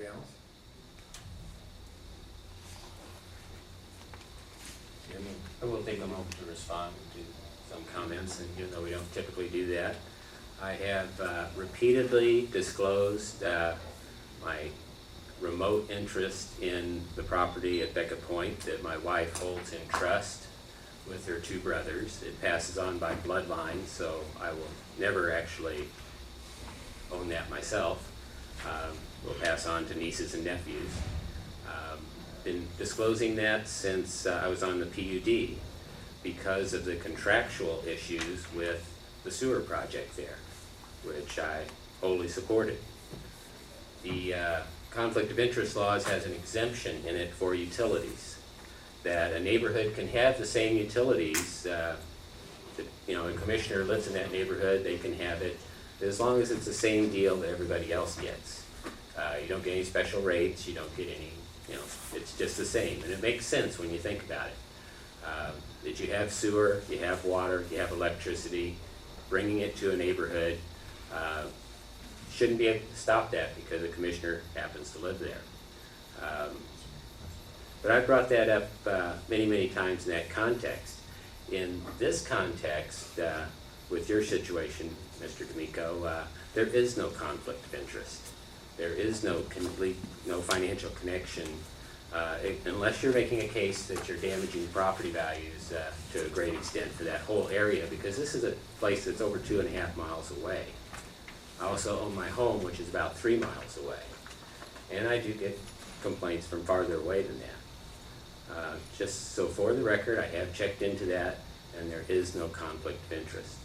else? I will take a moment to respond to some comments, and even though we don't typically do that, I have repeatedly disclosed my remote interest in the property at Becca Point that my wife holds in trust with her two brothers. It passes on by bloodline, so I will never actually own that myself. Will pass on to nieces and nephews. Been disclosing that since I was on the PUD because of the contractual issues with the sewer project there, which I wholly supported. The conflict of interest laws has an exemption in it for utilities, that a neighborhood can have the same utilities. That, you know, a commissioner lives in that neighborhood, they can have it as long as it's the same deal that everybody else gets. You don't get any special rates, you don't get any, you know, it's just the same, and it makes sense when you think about it. That you have sewer, you have water, you have electricity, bringing it to a neighborhood shouldn't be able to stop that because the commissioner happens to live there. But I brought that up many times in that context. In this context, with your situation, Mr. D'Amico, there is no conflict of interest. There is no financial connection unless you're making a case that you're damaging property values to a great extent for that whole area, because this is a place that's over 2.5 miles away. I also own my home, which is about 3 miles away, and I do get complaints from farther away than that. Just so for the record, I have checked into that, and there is no conflict of interest.